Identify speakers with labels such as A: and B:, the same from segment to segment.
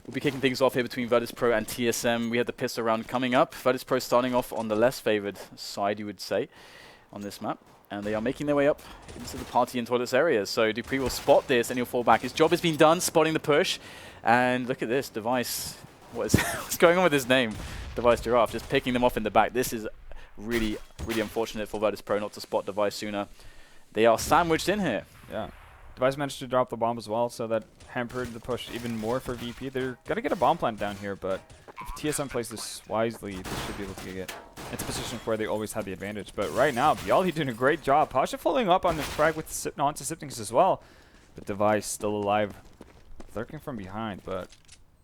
A: We'll be kicking things off here between Virtus.pro and TSM. We have the pistol round coming up. Virtus.pro starting off on the less favored side, you would say, on this map. And they are making their way up into the party and toilets area. So Dupree will spot this and he'll fall back. His job has been done, spotting the push. And look at this, Device. What's going on with his name? Device Giraffe, just picking them off in the back. This is really, really unfortunate for Virtus.pro not to spot Device sooner. They are sandwiched in here.
B: Yeah. Device managed to drop the bomb as well, so that hampered the push even more for VP. They're going to get a bomb plant down here, but if TSM plays this wisely, they should be able to get into a position where they always have the advantage. But right now, Bialy doing a great job. Pasha following up on the frag with onto Siptings as well. But Device still alive, lurking from behind, but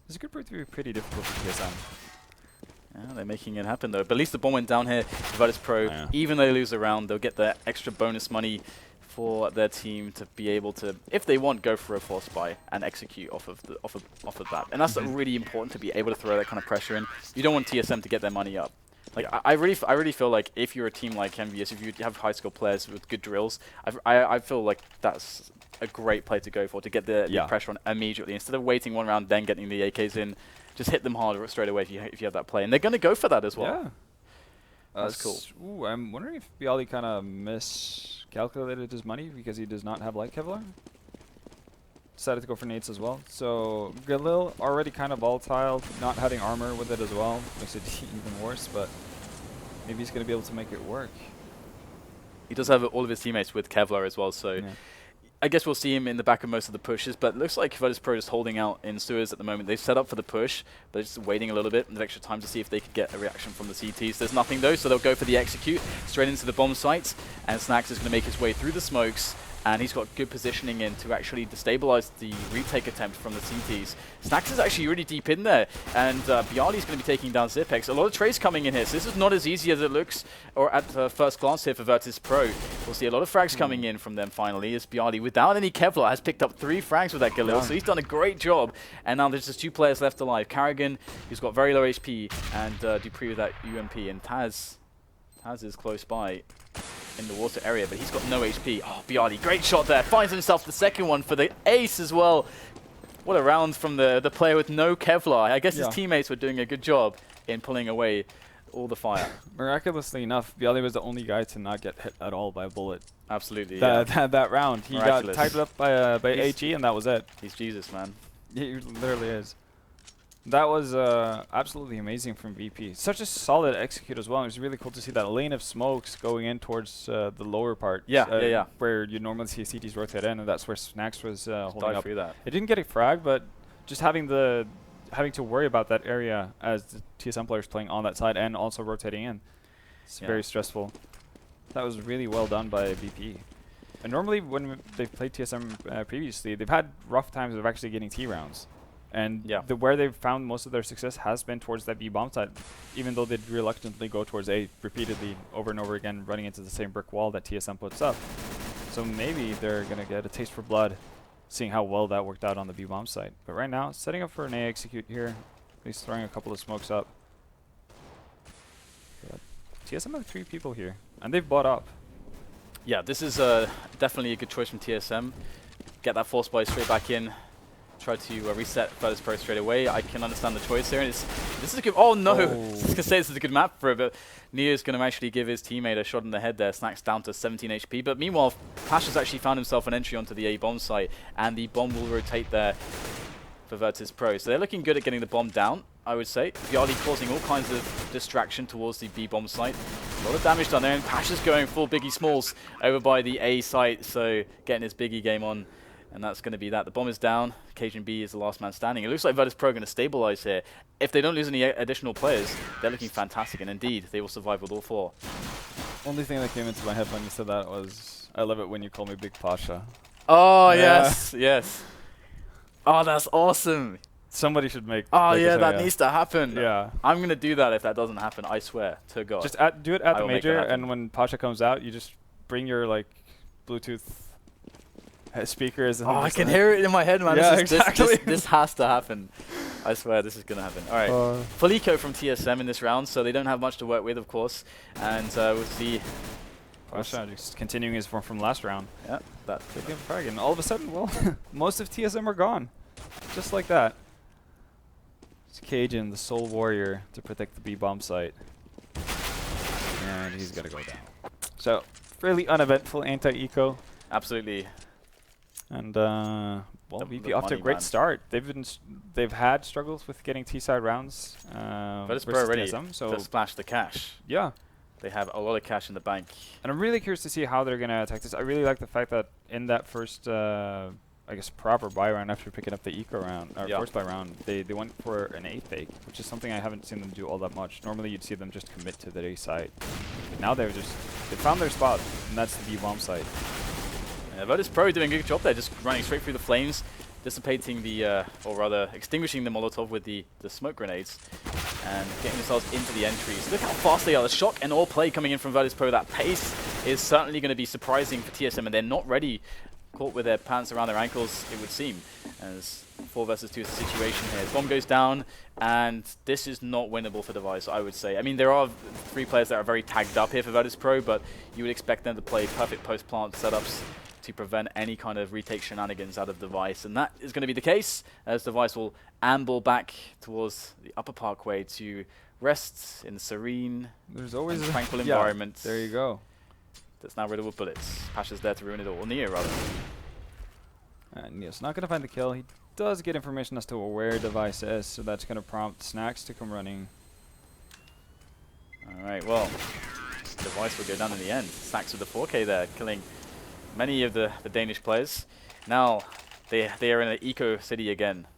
B: this could prove to be pretty difficult for TSM.
A: Yeah, they're making it happen though. But at least the bomb went down here. Virtus.pro,
B: yeah.
A: Even though they lose a round, they'll get the extra bonus money for their team to be able to, if they want, go for a force buy and execute off of that. And that's really important, to be able to throw that kind of pressure in. You don't want TSM to get their money up. Like
B: yeah.
A: I really feel like if you're a team like MVS, if you have high skill players with good drills, I feel like that's a great play to go for, to get the pressure on immediately instead of waiting one round then getting the AKs in. Just hit them hard straight away if you have that play, and they're going to go for that as well.
B: Yeah.
A: That's cool.
B: Ooh, I'm wondering if Bialy kind of miscalculated his money because he does not have light Kevlar. Decided to go for nades as well. So Galil already kind of volatile, not having armor with it as well makes it even worse. But maybe he's going to be able to make it work.
A: He does have all of his teammates with Kevlar as well, so. Yeah. I guess we'll see him in the back of most of the pushes, but it looks like Virtus.pro is holding out in sewers at the moment. They've set up for the push, but they're just waiting a little bit with extra time to see if they could get a reaction from the CTs. There's nothing though, so they'll go for the execute straight into the bomb sites, and Snacks is going to make his way through the smokes, and he's got good positioning in to actually destabilize the retake attempt from the CTs. Snacks is actually really deep in there, and Bialy's going to be taking down Zipex. A lot of trades coming in here, so this is not as easy as it looks, or at first glance here for Virtus.pro. We'll see a lot of frags coming in from them finally, as Bialy, without any Kevlar, has picked up 3 frags with that Galil, so he's done a great job. And now there's just 2 players left alive. Karrigan, who's got very low HP, and Dupree with that UMP, and Taz is close by in the water area, but he's got no HP. Oh, Bialy, great shot there. Finds himself the second one for the ace as well. What a round from the player with no Kevlar. I guess his teammates were doing a good job in pulling away all the fire.
B: Miraculously enough, Bialy was the only guy to not get hit at all by a bullet.
A: Absolutely,
B: that round. He got tied up by AG, and that was it.
A: He's Jesus, man.
B: He literally is. That was absolutely amazing from VP. Such a solid execute as well. It was really cool to see that lane of smokes going in towards the lower part. Where you normally see CTs rotate in, and that's where Snacks was holding up.
A: That.
B: It didn't get a frag, but just having to worry about that area as the TSM players playing on that side and also rotating in. It's very stressful. That was really well done by VP. And normally when they've played TSM previously, they've had rough times of actually getting T rounds. And where they've found most of their success has been towards that B bomb side, even though they'd reluctantly go towards A repeatedly over and over again, running into the same brick wall that TSM puts up. So maybe they're going to get a taste for blood, seeing how well that worked out on the B bomb side. But right now, setting up for an A execute here, at least throwing a couple of smokes up. But TSM have 3 people here, and they've bought up.
A: Yeah, this is definitely a good choice from TSM. Get that force buy straight back in. Try to reset Virtus.pro straight away. I can understand the choice here. And this is a good. Oh no! I was going to say this is a good map for it, but Neo's going to actually give his teammate a shot in the head there. Snacks down to 17 HP. But meanwhile, Pasha's actually found himself an entry onto the A bomb site, and the bomb will rotate there for Virtus.pro. So they're looking good at getting the bomb down, I would say. Bialy causing all kinds of distraction towards the B bomb site. A lot of damage done there, and Pasha's going full Biggie Smalls over by the A site, so getting his Biggie game on. And that's going to be that. The bomb is down. Cajun B is the last man standing. It looks like Virtus.pro are going to stabilize here. If they don't lose any additional players, they're looking fantastic. And indeed, they will survive with all 4.
B: Only thing that came into my head when you said that was, I love it when you call me Big Pasha.
A: Oh, yes. Oh, that's awesome.
B: Somebody should make.
A: Oh, yeah, that needs to happen.
B: Yeah.
A: I'm going to do that if that doesn't happen, I swear to God.
B: Just do it at the major, and when Pasha comes out, you just bring your, Bluetooth speakers. And
A: I can hear it in my head, man.
B: Yeah, exactly.
A: This has to happen. I swear this is going to happen. All right. Full eco from TSM in this round, so they don't have much to work with, of course. And we'll see.
B: Pasha just continuing his form from last round.
A: Yeah. That.
B: Taking a frag, and all of a sudden, well, most of TSM are gone. Just like that. It's Cajun, the sole warrior, to protect the B-bomb site. And he's going to go down. So, fairly uneventful anti-eco.
A: Absolutely.
B: And, well, VP off to a great start. They've had struggles with getting T-side rounds
A: Virtus.pro
B: versus
A: ready
B: TSM, so
A: to splash the cash.
B: Yeah.
A: They have a lot of cash in the bank.
B: And I'm really curious to see how they're going to attack this. I really like the fact that in that first, I guess, proper buy round after picking up the eco round, or first buy round, they went for an A fake, which is something I haven't seen them do all that much. Normally you'd see them just commit to the A site. Now they found their spot, and that's the B-bomb site.
A: Yeah, Virtus.pro doing a good job there, just running straight through the flames, dissipating the, or rather extinguishing the Molotov with the smoke grenades, and getting themselves into the entries. Look how fast they are. The shock and all play coming in from Virtus.pro. That pace is certainly going to be surprising for TSM, and they're not ready. Caught with their pants around their ankles, it would seem, as 4 versus 2 is the situation here. Bomb goes down, and this is not winnable for Device, I would say. I mean, there are 3 players that are very tagged up here for Virtus.pro, but you would expect them to play perfect post-plant setups to prevent any kind of retake shenanigans out of Device, and that is going to be the case, as Device will amble back towards the upper parkway to rest in the serene and tranquil environment.
B: There you go.
A: That's now riddled with bullets. Pasha's there to ruin it all. Or Neo, rather.
B: And Neo's not going to find the kill. He does get information as to where Device is, so that's going to prompt Snacks to come running.
A: Alright, well, Device will go down in the end. Snacks with the 4K there, killing many of the Danish players. Now, they are in an eco city again.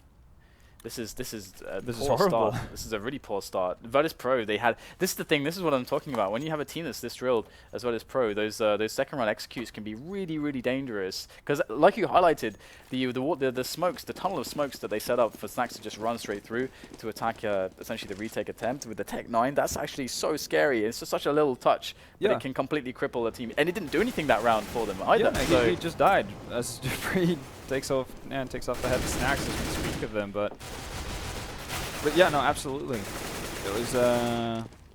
A: This is poor
B: horrible.
A: Start. This is a really poor start. Virtus.pro, they had this is the thing. This is what I'm talking about. When you have a team that's this drilled as Virtus.pro, those second round executes can be really dangerous. Because like you highlighted, the smokes, the tunnel of smokes that they set up for Snacks to just run straight through to attack essentially the retake attempt with the Tech 9. That's actually so scary. It's just such a little touch that it can completely cripple a team. And it didn't do anything that round for them either.
B: Yeah, so he just died as Jeffrey takes off the head of Snacks as we speak of them, but yeah, no, absolutely.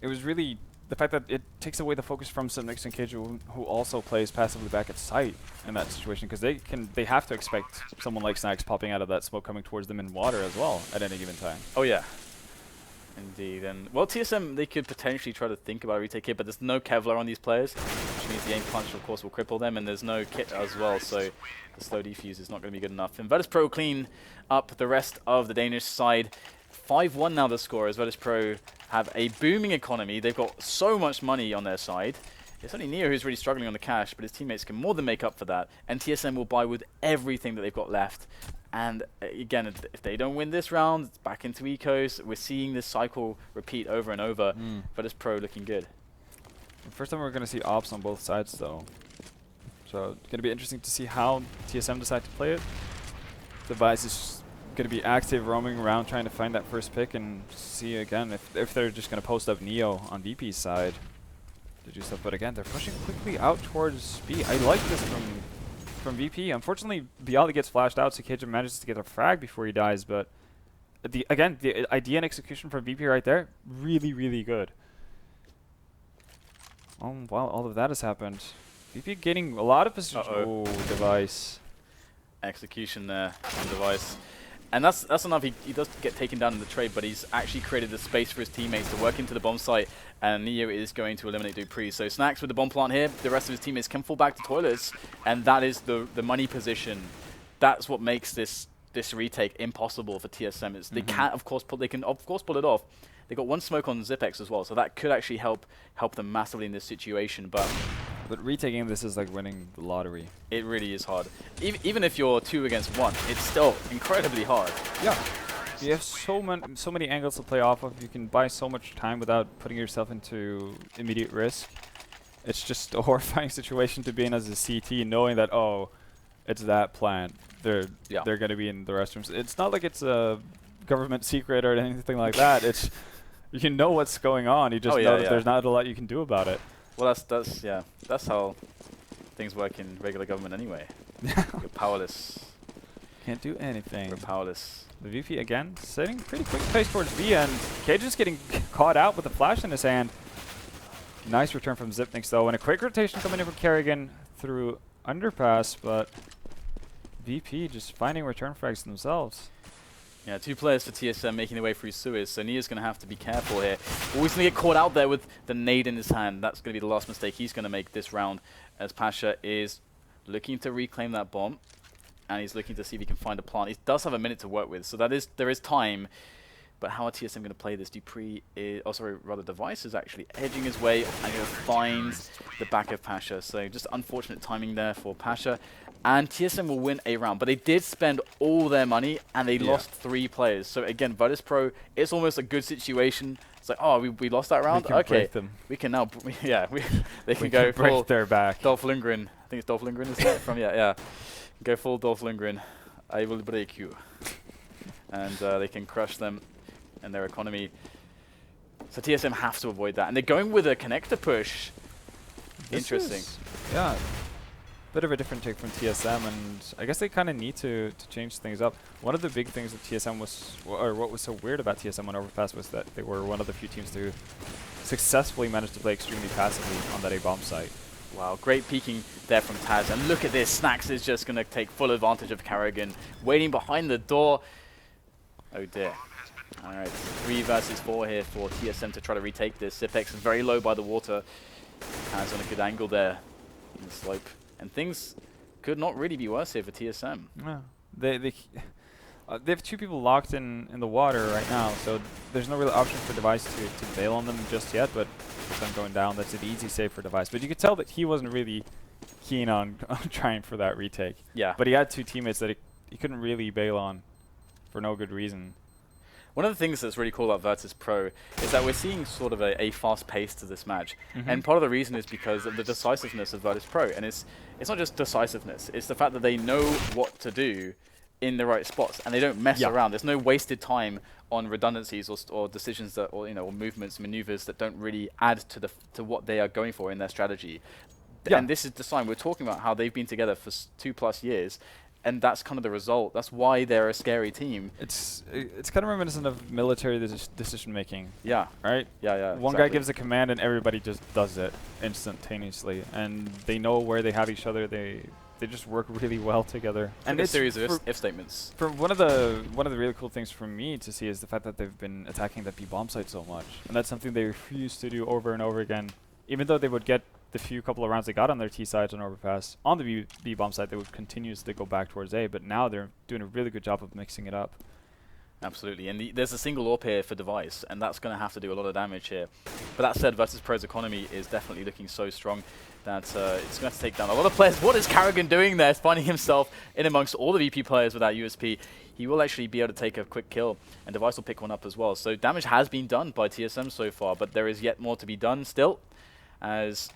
B: It was really the fact that it takes away the focus from Subnix and Cage, who also plays passively back at site in that situation, because they have to expect someone like Snacks popping out of that smoke coming towards them in water as well at any given time.
A: Oh yeah, indeed. And well, TSM, they could potentially try to think about a retake here, but there's no Kevlar on these players, which means the aim punch of course will cripple them, and there's no kit as well, so the slow defuse is not going to be good enough. And Virtus.pro clean up the rest of the Danish side. 5-1 now the score, as Virtus.pro have a booming economy. They've got so much money on their side. It's only Neo who's really struggling on the cash, but his teammates can more than make up for that. And TSM will buy with everything that they've got left. And again, if they don't win this round, it's back into ecos. We're seeing this cycle repeat over and over. Virtus.pro looking good.
B: First time we're going to see ops on both sides, though. So it's going to be interesting to see how TSM decide to play it. Device is going to be active, roaming around, trying to find that first pick, and see again if they're just going to post up Neo on VP's side to do stuff. But again, they're pushing quickly out towards B. I like this from VP. Unfortunately, Bialy gets flashed out, so Cajun manages to get a frag before he dies. But the idea and execution from VP right there, really good. While all of that has happened, VP getting a lot of position. Oh, Device.
A: Execution there on Device. And that's enough. He does get taken down in the trade, but he's actually created the space for his teammates to work into the bomb site, and Neo is going to eliminate Dupree. So Snacks with the bomb plant here. The rest of his teammates can fall back to toilets, and that is the money position. That's what makes this retake impossible for TSM. They can of course pull it off. They got one smoke on Zipex as well, so that could actually help them massively in this situation. But
B: retaking this is like winning the lottery.
A: It really is hard. Even if you're 2 against 1, it's still incredibly hard.
B: Yeah. You have so many angles to play off of. You can buy so much time without putting yourself into immediate risk. It's just a horrifying situation to be in as a CT, knowing that, oh, it's that plant. They're going to be in the restrooms. It's not like it's a government secret or anything like that. It's you know what's going on. You just know that there's not a lot you can do about it.
A: Well, that's how things work in regular government anyway. You're powerless.
B: Can't do anything.
A: We're powerless.
B: The VP again, setting pretty quick pace towards B, and Cage is getting caught out with a flash in his hand. Nice return from Zipnix though, and a quick rotation coming in from Kerrigan through underpass, but VP just finding return frags themselves.
A: Yeah, 2 players for TSM making their way through sewers, so Nia's going to have to be careful here. Always going to get caught out there with the nade in his hand. That's going to be the last mistake he's going to make this round, as Pasha is looking to reclaim that bomb, and he's looking to see if he can find a plant. He does have a minute to work with, so there is time. But how are TSM going to play this? Dupree is, Device is actually edging his way and going to find the back of Pasha. So just unfortunate timing there for Pasha. And TSM will win a round. But they did spend all their money and they lost 3 players. So again, Virtus.pro, it's almost a good situation. It's like, oh, we lost that round? Okay. We can now, they can go
B: break
A: full
B: their back.
A: Dolph Lundgren. I think it's Dolph Lundgren, isn't it? From, yeah. Go full Dolph Lundgren. I will break you. And they can crush them and their economy. So TSM have to avoid that. And they're going with a connector push. Interesting.
B: Yeah. Bit of a different take from TSM, and I guess they kind of need to change things up. One of the big things that TSM was, or what was so weird about TSM on Overpass, was that they were one of the few teams to successfully manage to play extremely passively on that A-bomb site.
A: Wow, great peeking there from Taz. And look at this, Snacks is just going to take full advantage of Karrigan, waiting behind the door. Oh dear. Alright, 3 versus 4 here for TSM to try to retake this. Zipex is very low by the water. Taz on a good angle there in the slope. And things could not really be worse here for TSM.
B: Yeah. They have 2 people locked in the water right now, so there's no real option for Device to bail on them just yet, but with them going down, that's an easy save for Device. But you could tell that he wasn't really keen on trying for that retake. Yeah. But he had 2 teammates that he couldn't really bail on for no good reason.
A: One of the things that's really cool about Virtus.pro is that we're seeing sort of a fast pace to this match. And part of the reason is because of the decisiveness of Virtus.pro. And it's not just decisiveness, it's the fact that they know what to do in the right spots and they don't mess around. There's no wasted time on redundancies or decisions that, or movements, maneuvers that don't really add to what they are going for in their strategy. And this is the sign. We're talking about how they've been together for 2+ years. And that's kind of the result. That's why they're a scary team. It's
B: kind of reminiscent of military decision making.
A: Yeah.
B: Right?
A: Yeah.
B: One guy gives a command and everybody just does it instantaneously. And they know where they have each other. They just work really well together.
A: And it's a series of if statements.
B: For one of the really cool things for me to see is the fact that they've been attacking the B-bomb site so much. And that's something they refuse to do over and over again. Even though they would get the couple of rounds they got on their T sides on Overpass, on the B-bomb side, they would continuously go back towards A, but now they're doing a really good job of mixing it up.
A: Absolutely, and there's a single AWP here for Device, and that's going to have to do a lot of damage here. But that said, Virtus.pro's economy is definitely looking so strong that it's going to have to take down a lot of players. What is Karrigan doing there? Finding himself in amongst all the VP players with that USP. He will actually be able to take a quick kill, and Device will pick one up as well. So damage has been done by TSM so far, but there is yet more to be done still, as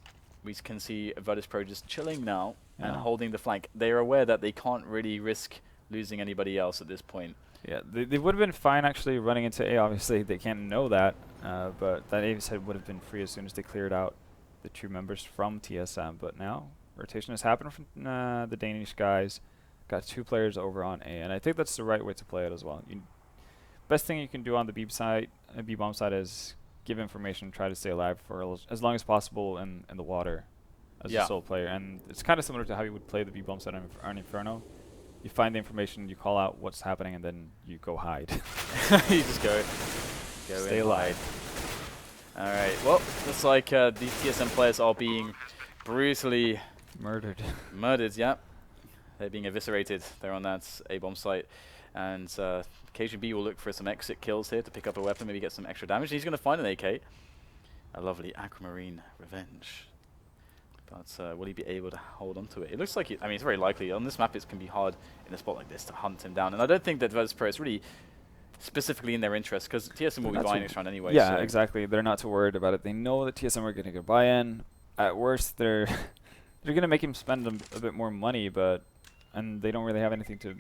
A: we can see Virtus.pro just chilling now and holding the flank. They are aware that they can't really risk losing anybody else at this point.
B: Yeah, they would have been fine actually running into A. Obviously, they can't know that, but that A side would have been free as soon as they cleared out the 2 members from TSM. But now, rotation has happened from the Danish guys. Got 2 players over on A, and I think that's the right way to play it as well. Best thing you can do on the B-bomb side is give information, try to stay alive for as long as possible in the water as a sole player. And it's kind of similar to how you would play the B-bomb side on Inferno. You find the information, you call out what's happening, and then you go hide.
A: You just go
B: stay alive.
A: All right. Well, looks like these TSM players are being brutally
B: murdered.
A: Yeah. They're being eviscerated. They're on that A-bomb site. And KGB will look for some exit kills here to pick up a weapon, maybe get some extra damage. He's going to find an AK. A lovely Aquamarine Revenge. But will he be able to hold on to it? It looks like it's very likely. On this map, it can be hard in a spot like this to hunt him down. And I don't think that Virtus.pro is really specifically in their interest, because TSM will be buying next round anyway.
B: Yeah, exactly. They're not too worried about it. They know that TSM are going to get buy-in. At worst, they're going to make him spend a bit more money, and they don't really have anything to...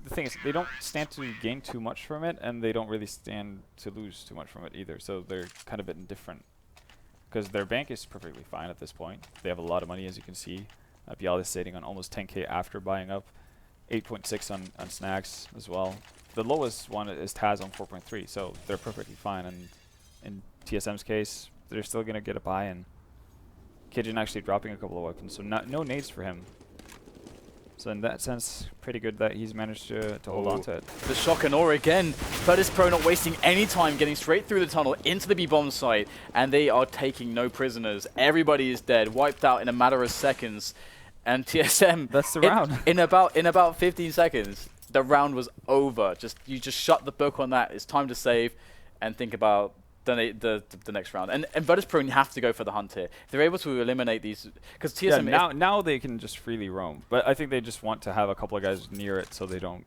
B: The thing is, they don't stand to gain too much from it, and they don't really stand to lose too much from it either. So they're kind of indifferent, because their bank is perfectly fine at this point. They have a lot of money, as you can see. Bial is sitting on almost 10k after buying up, 8.6 on Snags as well. The lowest one is Taz on 4.3, so they're perfectly fine. And in TSM's case, they're still going to get a buy-in. Kijin actually dropping a couple of weapons, so no nades for him. So in that sense, pretty good that he's managed to hold on to it.
A: The shock and awe again. Virtus.pro not wasting any time, getting straight through the tunnel into the B-bomb site, and they are taking no prisoners. Everybody is dead, wiped out in a matter of seconds. And TSM,
B: that's the round.
A: in about 15 seconds, the round was over. You just shut the book on that. It's time to save and think about the next round. And Virtus.pro have to go for the hunt here. If they're able to eliminate these, because TSM
B: now they can just freely roam. But I think they just want to have a couple of guys near it so they don't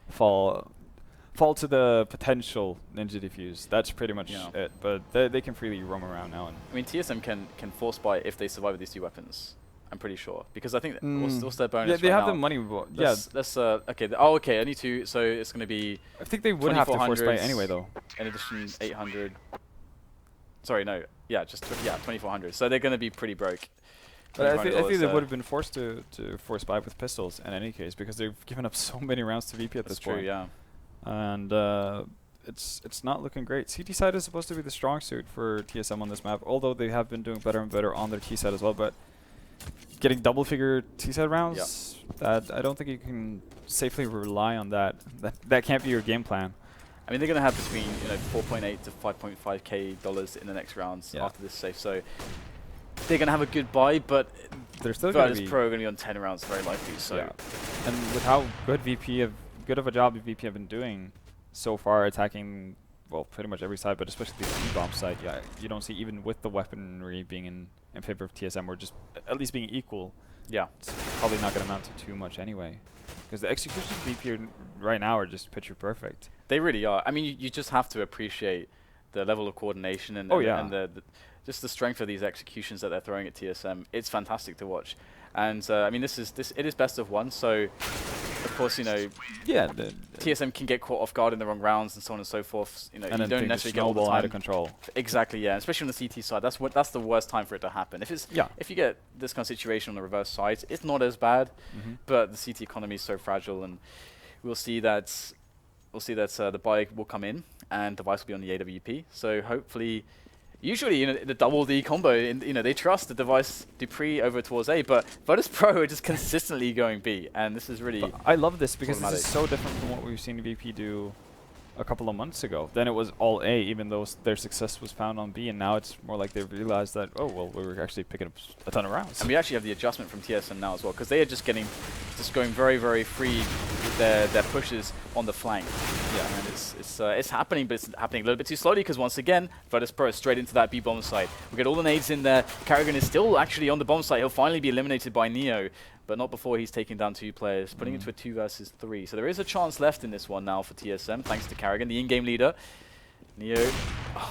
B: fall to the potential Ninja Defuse. That's pretty much it. But they can freely roam around now. And
A: I mean, TSM can force buy if they survive with these 2 weapons. I'm pretty sure, because I think what's their bonus?
B: Yeah, they
A: right
B: have
A: now?
B: the money.
A: Let's okay. Okay. Only 2, so it's going to be.
B: I think they would have to force buy anyway, though.
A: In addition, 800. Sorry, no. Yeah, just 2400. So they're going to be pretty broke.
B: But I think they would have been forced to force buy with pistols in any case, because they've given up so many rounds to VP at this point.
A: That's true. Yeah.
B: And it's not looking great. CT side is supposed to be the strong suit for TSM on this map, although they have been doing better and better on their T side as well. But getting double-figure T-side rounds, that I don't think you can safely rely on that. That can't be your game plan.
A: I mean, they're going to have between 4.8 to 5.5k dollars in the next rounds after this safe. So they're going to have a good buy, but
B: they're still going to
A: be on 10 rounds very likely. So
B: and with how good of a job VP have been doing so far, attacking pretty much every side, but especially the T-bomb side, you don't see, even with the weaponry being in favor of TSM, or just at least being equal. Yeah, it's probably not going to amount to too much anyway, because the executions of VP right now are just picture perfect.
A: They really are. I mean, you just have to appreciate the level of coordination and just the strength of these executions that they're throwing at TSM. It's fantastic to watch. And I mean, it is best of 1, so of course, TSM can get caught off guard in the wrong rounds and so on and so forth. You don't necessarily get all the time
B: out of control.
A: Exactly, yeah. Especially on the CT side, that's the worst time for it to happen. If you get this kind of situation on the reverse side, it's not as bad, but the CT economy is so fragile, and we'll see that the buy will come in and device will be on the AWP. So hopefully. Usually, the double D combo, they trust the device Dupree over towards A, but Virtus.pro are just consistently going B, and this is really.
B: But I love this because this is so different from what we've seen VP do a couple of months ago. Then it was all A, even though their success was found on B, and now it's more like they've realized that, we were actually picking up a ton of rounds.
A: And we actually have the adjustment from TSM now as well, because they are just going very, very free with their pushes on the flank. Yeah, and it's happening, but it's happening a little bit too slowly, because once again, Virtus.pro is straight into that B bomb site. We get all the nades in there. Carrigan is still actually on the bomb site. He'll finally be eliminated by Neo, but not before he's taking down 2 players, putting it to a 2 versus 3. So there is a chance left in this one now for TSM, thanks to Carrigan, the in-game leader. Neo,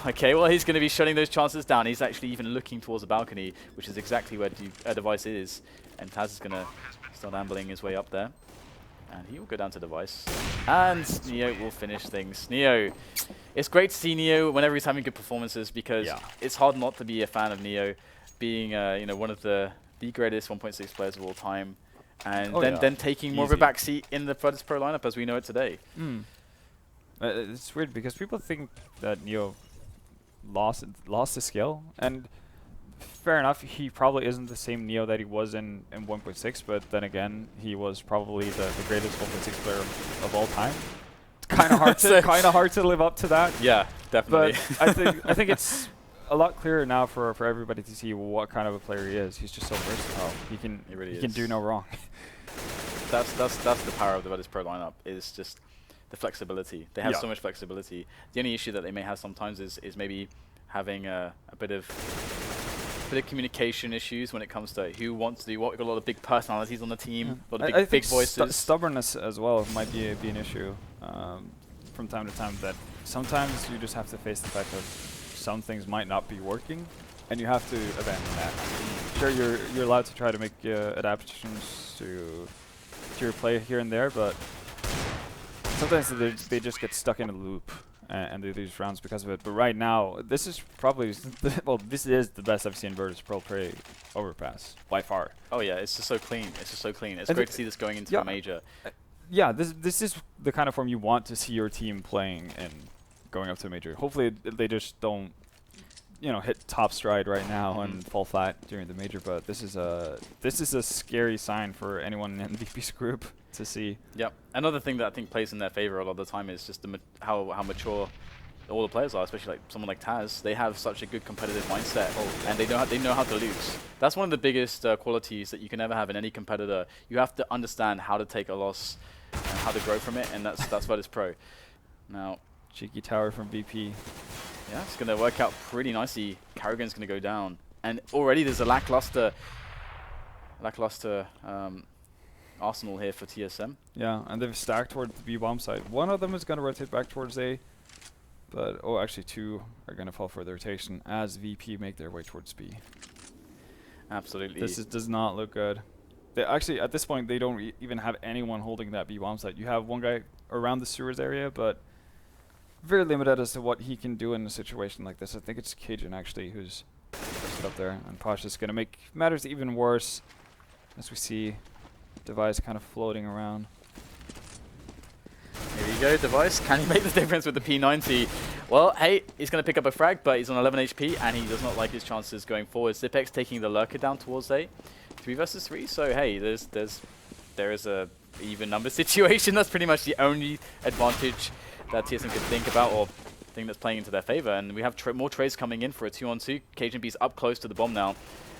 A: okay, well, he's going to be shutting those chances down. He's actually even looking towards the balcony, which is exactly where Device is. And Taz is going to start ambling his way up there. And he will go down to Device. And Neo will finish things. Neo, it's great to see Neo whenever he's having good performances, because it's hard not to be a fan of Neo, being one of the greatest 1.6 players of all time, and then taking more of a backseat in the Virtus.pro lineup as we know it today.
B: It's weird because people think that Neo lost his skill, and fair enough, he probably isn't the same Neo that he was in 1.6, but then again, he was probably the greatest 1.6 player of all time. Kind of hard to live up to that.
A: Yeah, definitely.
B: But I think it's a lot clearer now for everybody to see what kind of a player he is. He's just so versatile. He can do no wrong.
A: That's the power of the Virtus.pro lineup, is just the flexibility. They have so much flexibility. The only issue that they may have sometimes is maybe having a bit of communication issues when it comes to who wants to do what. We've got a lot of big personalities on the team, a lot of big voices.
B: Stubbornness as well might be an issue from time to time, that sometimes you just have to face the fact that some things might not be working, and you have to abandon that. Sure, you're allowed to try to make adaptations to your play here and there, but sometimes they just get stuck in a loop and they lose rounds because of it. But right now, this is probably this is the best I've seen Virtus.pro play overpass by far.
A: Oh yeah, it's just so clean. It's great to see this going into a major.
B: Yeah, this is the kind of form you want to see your team playing and going up to a major. Hopefully they just don't you know, hit top stride right now and fall flat during the major. But this is a scary sign for anyone in VP's group to see.
A: Yep. Another thing that I think plays in their favor a lot of the time is just how mature all the players are, especially like someone like Taz. They have such a good competitive mindset, and they know how to lose. That's one of the biggest qualities that you can ever have in any competitor. You have to understand how to take a loss and how to grow from it, and that's Virtus.pro. Now,
B: cheeky tower from VP.
A: Yeah, it's going to work out pretty nicely. Karrigan's going to go down, and already there's a lackluster arsenal here for TSM.
B: Yeah, and they've stacked towards the B bomb side. One of them is going to rotate back towards A. But, oh, actually 2 are going to fall for the rotation as VP make their way towards B.
A: Absolutely.
B: This does not look good. They actually, at this point, they don't even have anyone holding that B bomb site. You have one guy around the sewers area, but very limited as to what he can do in a situation like this. I think it's Cajun, actually, who's up there. And Posh is going to make matters even worse as we see Device kind of floating around.
A: Here we go, Device. Can he make the difference with the P90? Well, hey, he's going to pick up a frag, but he's on 11 HP, and he does not like his chances going forward. Zipex taking the lurker down towards A. 3 versus 3, so hey, there is a even number situation. That's pretty much the only advantage that TSM could think about, or thing that's playing into their favor. And we have more trades coming in for a 2-on-2. Cajun B's up close to the bomb now.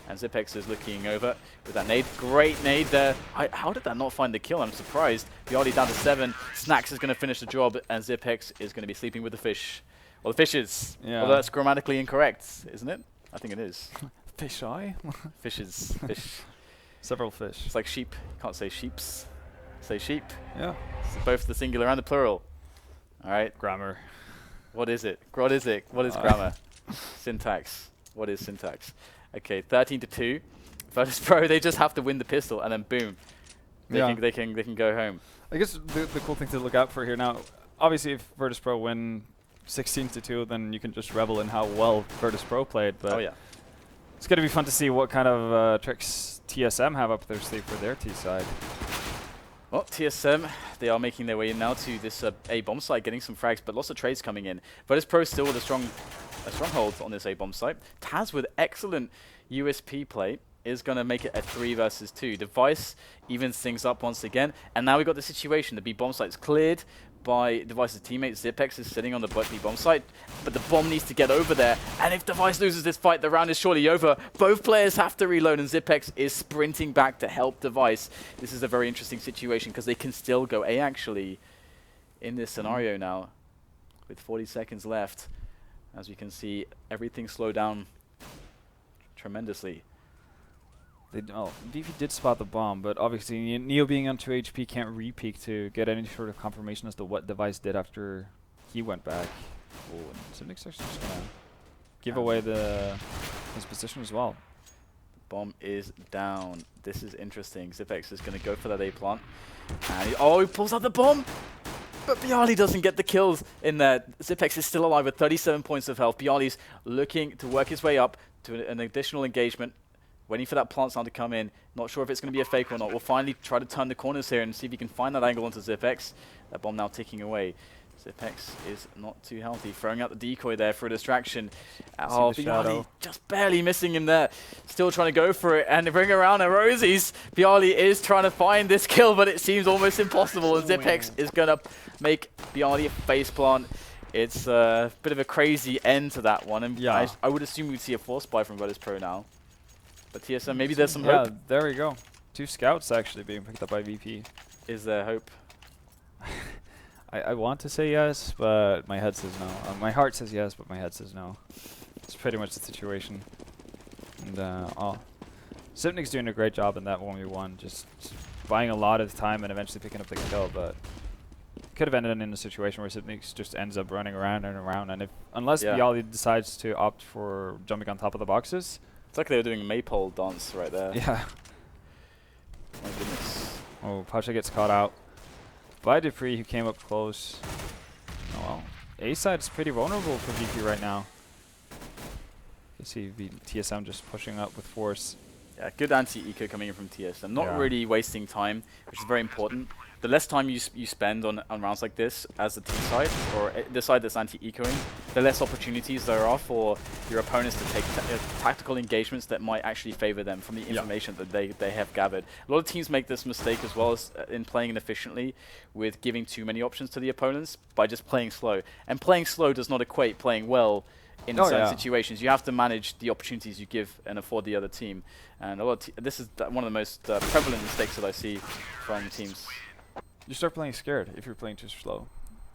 A: And Zipex is looking over with that nade. Great nade there. How did that not find the kill? I'm surprised. Bialy down to 7. Snacks is going to finish the job, and Zipex is going to be sleeping with the fish. Well, the fishes. Yeah. Although that's grammatically incorrect, isn't it? I think it is.
B: Fish eye?
A: Fishes. Fish.
B: Several fish.
A: It's like sheep. You can't say sheeps. Say sheep.
B: Yeah.
A: It's both the singular and the plural. All right.
B: Grammar.
A: What is it? What is it? What is grammar? Syntax. What is syntax? Okay, 13-2. Virtus.pro, they just have to win the pistol, and then boom, they can go home.
B: I guess the cool thing to look out for here now, obviously, if Virtus.pro win 16-2, then you can just revel in how well Virtus.pro played. But
A: oh yeah,
B: it's gonna be fun to see what kind of tricks TSM have up their sleeve for their T side.
A: Well, TSM, they are making their way in now to this A bomb site, getting some frags, but lots of trades coming in. Virtus.pro still with a stronghold on this A bomb site. Taz with excellent USP play is going to make it a 3 versus 2. Device evens things up once again, and now we've got the situation. The B bomb site's cleared by Device's teammate. Zipex is sitting on the B bomb site, but the bomb needs to get over there. And if Device loses this fight, the round is surely over. Both players have to reload, and Zipex is sprinting back to help Device. This is a very interesting situation because they can still go A actually in this scenario now with 40 seconds left. As we can see, everything slowed down tremendously.
B: VP did spot the bomb, but obviously Neo being on 2 HP can't re-peek to get any sort of confirmation as to what Device did after he went back. Oh, and Simnic's actually just gonna give away his position as well.
A: Bomb is down. This is interesting. Zipex is going to go for that A plant. And he pulls out the bomb! But Bialy doesn't get the kills in there. Zipex is still alive with 37 points of health. Bialy's looking to work his way up to an additional engagement, waiting for that plant sound to come in. Not sure if it's going to be a fake or not. We'll finally try to turn the corners here and see if he can find that angle onto Zipex. That bomb now ticking away. Zipex is not too healthy, throwing out the decoy there for a distraction. Oh, Bialy just barely missing him there. Still trying to go for it and bring around a Rosies. Bialy is trying to find this kill, but it seems almost impossible. And Zipex is going to make Bialy a faceplant. It's a bit of a crazy end to that one. And yeah, I would assume we'd see a force buy from Virtus.pro now. But TSM, maybe there's some hope.
B: Yeah, there we go. 2 scouts actually being picked up by VP.
A: Is there hope?
B: I want to say yes, but my head says no. My heart says yes, but my head says no. It's pretty much the situation. And Sipnik's doing a great job in that 1v1, just buying a lot of time and eventually picking up the kill, but could have ended in a situation where Sipnik just ends up running around and around, and unless Bialy decides to opt for jumping on top of the boxes.
A: It's like they were doing a maypole dance right there.
B: Yeah.
A: My goodness.
B: Oh, Pasha gets caught out by Dupree, who came up close. Oh well. A side is pretty vulnerable for VP right now. You see TSM just pushing up with force.
A: Yeah, good anti-eco coming in from TSM. Not really wasting time, which is very important. The less time you spend on rounds like this as the T side, or the side that's anti-ecoing, the less opportunities there are for your opponents to take tactical engagements that might actually favor them from the information that they have gathered. A lot of teams make this mistake as well as in playing inefficiently with giving too many options to the opponents by just playing slow. And playing slow does not equate playing well in certain situations. You have to manage the opportunities you give and afford the other team. And a lot of this is one of the most prevalent mistakes that I see from teams.
B: You start playing scared if you're playing too slow.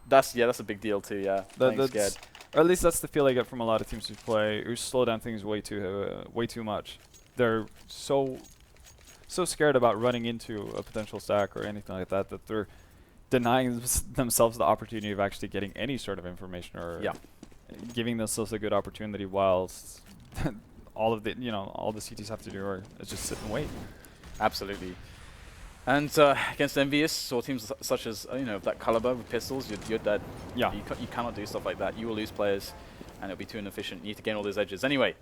A: That's a big deal too. Yeah, playing scared.
B: Or at least that's the feel I get from a lot of teams who slow down things way too much. They're so scared about running into a potential stack or anything like that that they're denying themselves the opportunity of actually getting any sort of information or giving themselves a good opportunity whilst all the CTs have to do is just sit and wait.
A: Absolutely. And against Envious or teams such as that caliber with pistols, you're dead. Yeah. You cannot do stuff like that. You will lose players, and it'll be too inefficient. You need to gain all those edges. Anyway,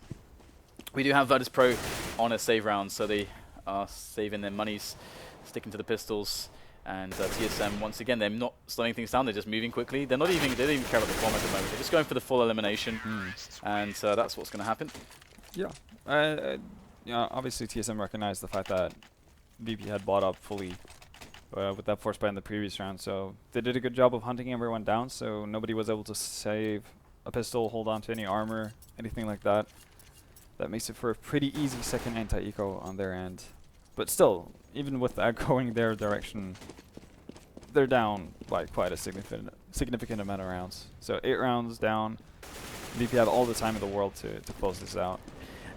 A: we do have Virtus.pro on a save round, so they are saving their monies, sticking to the pistols. And TSM once again, they're not slowing things down. They're just moving quickly. They don't even care about the bomb at the moment. They're just going for the full elimination, and that's what's going to happen.
B: Yeah. Obviously TSM recognized the fact that VP had bought up fully with that force buy in the previous round, so they did a good job of hunting everyone down, so nobody was able to save a pistol, hold on to any armor, anything like that. That makes it for a pretty easy second anti-eco on their end. But still, even with that going their direction, they're down by quite a significant amount of rounds. So 8 rounds down. VP have all the time in the world to close this out.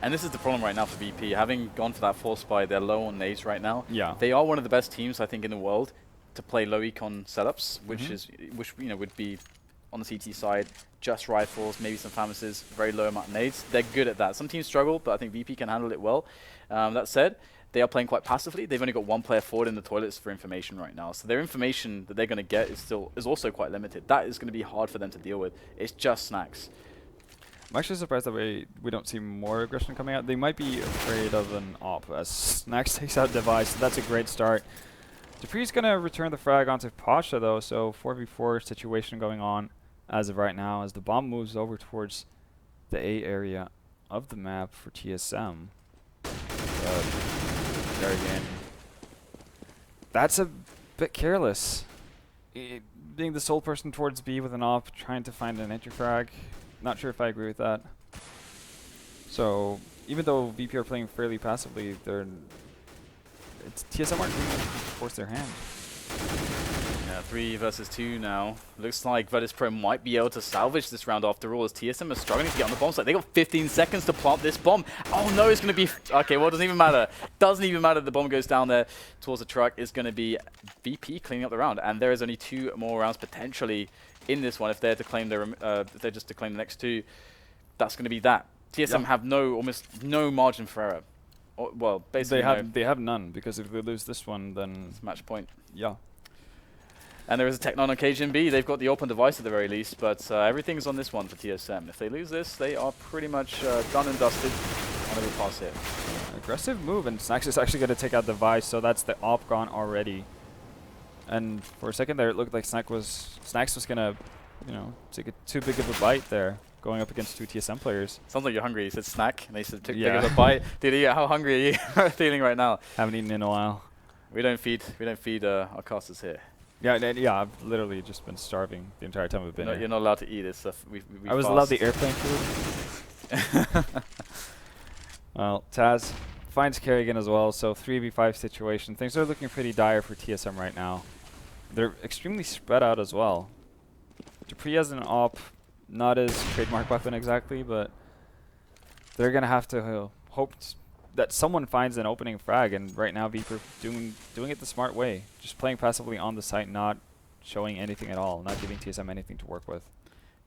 A: And this is the problem right now for VP. Having gone for that force buy, they're low on nades right now.
B: Yeah.
A: They are one of the best teams, I think, in the world to play low econ setups, which would be on the CT side, just rifles, maybe some FAMASs, very low amount of nades. They're good at that. Some teams struggle, but I think VP can handle it well. That said, they are playing quite passively. They've only got one player forward in the toilets for information right now. So their information that they're going to get is also quite limited. That is going to be hard for them to deal with. It's just snacks.
B: I'm actually surprised that we don't see more aggression coming out. They might be afraid of an op as Snacks takes out Device, so that's a great start. Dupree's going to return the frag onto Pasha though, so 4v4 situation going on as of right now as the bomb moves over towards the A area of the map for TSM. There again. That's a bit careless. Being the sole person towards B with an op, trying to find an entry frag. Not sure if I agree with that. So even though VP are playing fairly passively, TSM aren't going to force their hand.
A: Yeah, 3 versus 2 now. Looks like Virtus.pro might be able to salvage this round after all, as TSM are struggling to get on the bomb site. They got 15 seconds to plant this bomb. Oh no, it's going to be... Okay, well, it doesn't even matter. Doesn't even matter. The bomb goes down there towards the truck. It's going to be VP cleaning up the round. And there is only 2 more rounds potentially in this one. If they're to claim their, if they just to claim the next 2, that's going to be that. TSM have almost no margin for error. Well, basically
B: they have none, because if they lose this one, then
A: it's match point.
B: Yeah.
A: And there is a Tech on occasion B. They've got the open device at the very least, but everything's on this one for TSM. If they lose this, they are pretty much done and dusted on every pass here.
B: Aggressive move, and Snacks is actually going to take out device, so that's the op gone already. And for a second there, it looked like Snacks was going to, take too big of a bite there, going up against 2 TSM players.
A: Sounds like you're hungry. You said snack, and they said too big of a bite. Dude, how hungry are you feeling right now?
B: Haven't eaten in a while.
A: We don't feed our casters here.
B: Yeah, I've literally just been starving the entire time we've been here.
A: You're not allowed to eat this stuff.
B: I was allowed the airplane food. Well, Taz finds Kerrigan as well, so 3v5 situation. Things are looking pretty dire for TSM right now. They're extremely spread out as well. Dupree has an op, not his trademark weapon exactly, but they're going to have to hope that someone finds an opening frag, and right now VP doing it the smart way. Just playing passively on the site, not showing anything at all, not giving TSM anything to work with.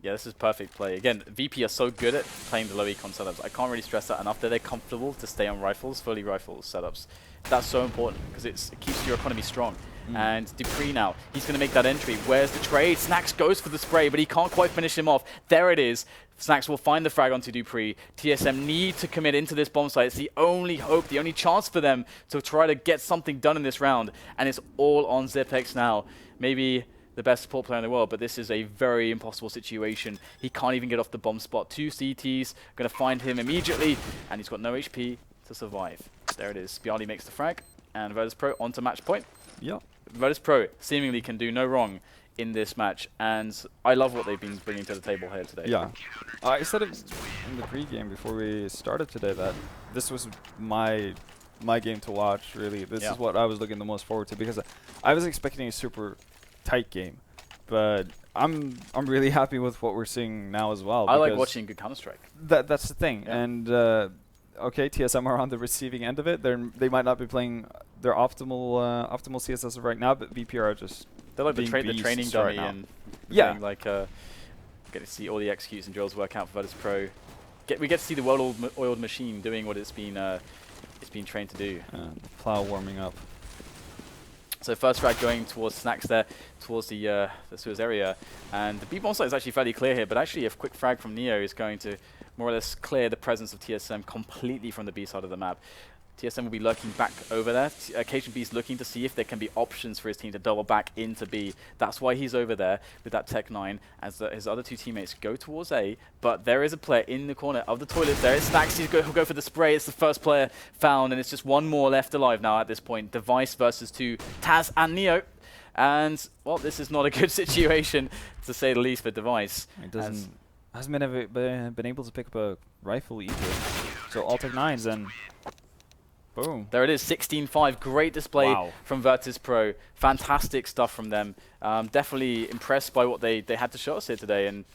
A: Yeah, this is perfect play. Again, VP are so good at playing the low econ setups. I can't really stress that enough. They're comfortable to stay on rifles, fully rifles setups. That's so important because it keeps your economy strong. And Dupree now, he's going to make that entry. Where's the trade? Snacks goes for the spray, but he can't quite finish him off. There it is. Snacks will find the frag onto Dupree. TSM need to commit into this bomb site. It's the only hope, the only chance for them to try to get something done in this round. And it's all on Zipex now. Maybe the best support player in the world, but this is a very impossible situation. He can't even get off the bomb spot. 2 CTs, going to find him immediately, and he's got no HP to survive. There it is. Bialy makes the frag, and Virtus.pro onto match point.
B: Yeah.
A: Virtus.pro seemingly can do no wrong in this match, and I love what they've been bringing to the table here today.
B: Yeah. I said it in the pregame before we started today that this was my game to watch, really. This is what I was looking the most forward to, because I was expecting a super tight game, but I'm really happy with what we're seeing now as well.
A: I like watching good Counter-Strike.
B: That's the thing. Yeah. And okay, TSM are on the receiving end of it. They might not be playing their optimal CSS right now, but VP are just
A: they're like the training dummy and like get to see all the executes and drills work out for Virtus.pro. We get to see the well-oiled machine doing what it's been trained to do.
B: The plow warming up.
A: So first frag going towards Snacks there, towards the Suez area. And the B-bomb site is actually fairly clear here, but actually a quick frag from Neo is going to more or less clear the presence of TSM completely from the B side of the map. TSM will be lurking back over there. KGB is looking to see if there can be options for his team to double back into B. That's why he's over there with that Tech 9 as his other 2 teammates go towards A. But there is a player in the corner of the toilets there. It's Snacks. He'll go for the spray. It's the first player found, and it's just one more left alive now at this point. Device versus 2, Taz and Neo. And, well, this is not a good situation, to say the least, for Device.
B: It hasn't been able to pick up a rifle either. So all Tech 9s and... boom.
A: There it is, 16-5. Great display from Virtus.pro. Fantastic stuff from them. Definitely impressed by what they had to show us here today. And